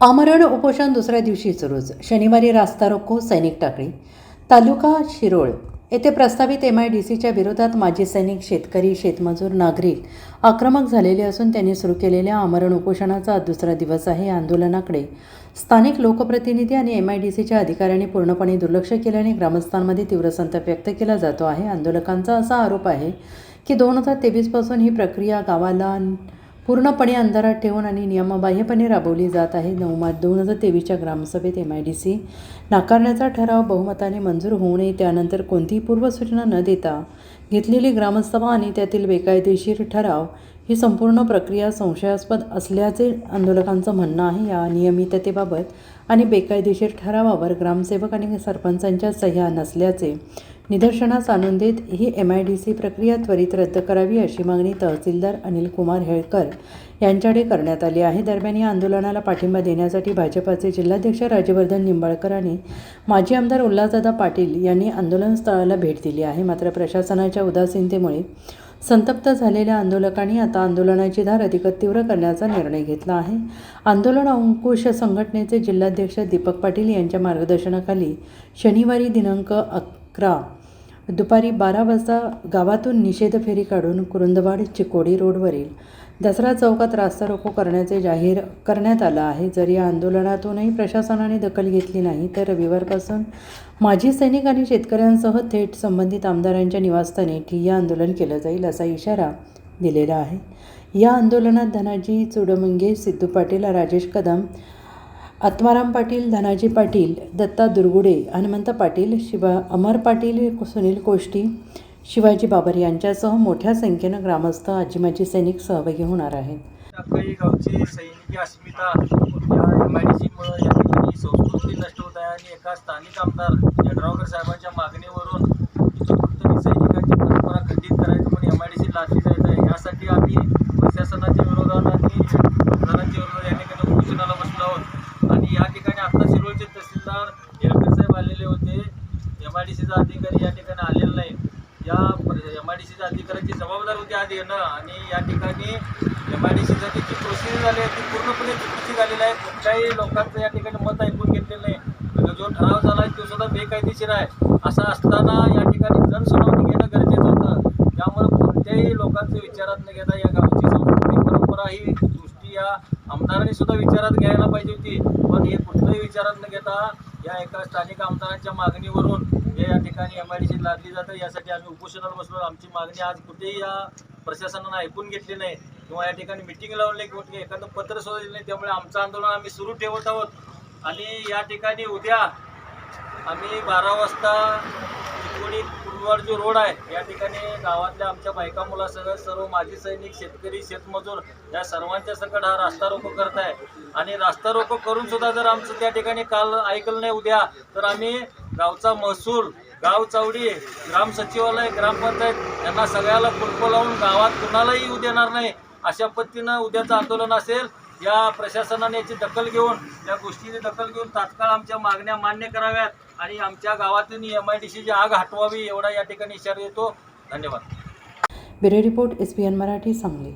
आमरण उपोषण दुसऱ्या दिवशी सुरूच. शनिवारी रास्ता रोको, सैनिक टाकळी. तालुका शिरोळ येथे प्रस्तावित MIDCच्या विरोधात माजी सैनिक, शेतकरी, शेतमजूर, नागरिक आक्रमक झालेले असून त्यांनी सुरू केलेल्या आमरण उपोषणाचा आज दुसरा दिवस आहे. आंदोलनाकडे स्थानिक लोकप्रतिनिधी आणि MIDCच्या अधिकाऱ्यांनी पूर्णपणे दुर्लक्ष केल्याने ग्रामस्थांमध्ये तीव्र संताप व्यक्त केला जातो आहे. आंदोलकांचा असा आरोप आहे की 2023 पासून ही प्रक्रिया गावाला पूर्णपणे अंधारात ठेवून आणि नियमबाह्यपणे राबवली जात आहे. 9 मार्च 2023च्या ग्रामसभेत MIDC नाकारण्याचा ठराव बहुमताने मंजूर होऊ नये, त्यानंतर कोणतीही पूर्वसूचना न देता घेतलेली ग्रामसभा आणि त्यातील बेकायदेशीर ठराव ही संपूर्ण प्रक्रिया संशयास्पद असल्याचे आंदोलकांचं म्हणणं आहे. या अनियमिततेबाबत आणि बेकायदेशीर ठरावावर ग्रामसेवक आणि सरपंचांच्या सह्या नसल्याचे निदर्शनास आणून देत ही MIDC प्रक्रिया त्वरित रद्द करावी अशी मागणी तहसीलदार अनिल कुमार हेळकर यांच्याकडे करण्यात आली आहे. दरम्यान या आंदोलनाला पाठिंबा देण्यासाठी भाजपाचे जिल्हाध्यक्ष राजवर्धन निंबाळकर आणि माजी आमदार उल्हासदादा पाटील यांनी आंदोलन स्थळाला भेट दिली आहे. मात्र प्रशासनाच्या उदासीनतेमुळे संतप्त झालेल्या आंदोलकांनी आता आंदोलनाची धार अधिक तीव्र करण्याचा निर्णय घेतला आहे. आंदोलन अंकुश संघटनेचे जिल्हाध्यक्ष दीपक पाटील यांच्या मार्गदर्शनाखाली शनिवारी दिनांक 11 दुपारी 12 वाजता गावातून निषेध फेरी काढून कुरुंदवाड चिकोडी रोडवरील दसरा चौकात रास्ता रोको करण्याचे जाहीर करण्यात आलं आहे. जर या आंदोलनातूनही प्रशासनाने दखल घेतली नाही तर रविवारपासून माजी सैनिक आणि शेतकऱ्यांसह थेट संबंधित आमदारांच्या निवासस्थानी ठिय्या आंदोलन केलं जाईल असा इशारा दिलेला आहे. या आंदोलनात धनाजी चुडमुंगे, सिद्धू पाटील, राजेश कदम, आत्माराम पाटील, धनाजी पाटील, दत्ता दुर्गुडे, हनुमंत पाटील, अमर पाटील, सुनील कोष्टी, शिवाजी बाबर यांच्यासह मोठ्या संख्येनं ग्रामस्थ, आजी-माजी सैनिक सहभागी होणार आहेत. टाकळी गावची सैनिकी अस्मिता या MIDCमुळे या ठिकाणी संस्कृती नष्ट होत आहे आणि एका स्थानिक आमदार यड्रावकर साहेबांच्या मागणीवरून इथं कुठेतरी सैनिकांची परंपरा खंडित करायची पण MIDC लादली जात आहे. यासाठी आम्ही प्रशासनाच्या विरोधात आणि आमदारांच्या विरोधात या ठिकाणी उपोषणाला बसलो आहोत. आणि या ठिकाणी आता शिरोळचे तहसीलदार हेळकर साहेब आलेले होते. MIDCचा अधिकारी या ठिकाणी आलेला नाही. या MIDCच्या अधिकाऱ्यांची जबाबदारी होती आज येणं आणि या ठिकाणी MIDCसाठी जी प्रोसिजर झाली आहे ती पूर्णपणे चुकीची झालेली आहे. कुठल्याही लोकांचं या ठिकाणी मत ऐकून घेतलेलं नाही. जो ठराव झाला आहे तो सुद्धा बेकायदेशीर आहे. असं असताना या ठिकाणी जनसुनावणी घेणं गरजेचं होतं. त्यामुळे कोणत्याही लोकांचे विचारात न घेता या गावची सांस्कृतिक परंपरा ही गोष्टी या आमदारांनी सुद्धा विचारात घ्यायला पाहिजे होती. पण हे कुठलंही विचारात न घेता या एका स्थानिक आमदारांच्या मागणीवरून हे या ठिकाणी MIDC लादली जातं. यासाठी आम्ही उपोषणाला बसलो. आमची मागणी आज कुठेही या प्रशासनानं ऐकून घेतली नाही किंवा या ठिकाणी मिटिंग लावली किंवा एखादं पत्र सुद्धा दिलं नाही. त्यामुळे आमचं आंदोलन आम्ही सुरू ठेवत आहोत. आणि या ठिकाणी उद्या आम्ही 12 वाजता चिकोडी कुरुंदवाड जो रोड आहे या ठिकाणी गावातल्या आमच्या बायका मुलासह सर्व माजी सैनिक, शेतकरी, शेतमजूर या सर्वांच्या सकट हा रास्ता रोको करत आहे. आणि रास्ता रोको करून सुद्धा जर आमचं त्या ठिकाणी काल ऐकलं नाही उद्या तर आम्ही गावचा महसूल, गाव चावडी, ग्राम सचिवालय, ग्रामपंचायत यांना सगळ्याला कुलपं लावून गावात कुणालाही येऊ देणार नाही अशा पद्धतीनं उद्याचं आंदोलन असेल. या प्रशासनाने याची दखल घेऊन या गोष्टीची दखल घेऊन तात्काळ आमच्या मागण्या मान्य कराव्यात आणि आमच्या गावातून MIDCची आग हटवावी एवढा या ठिकाणी इशारा देतो. धन्यवाद. Bureau report SBN Marathi, Sangli.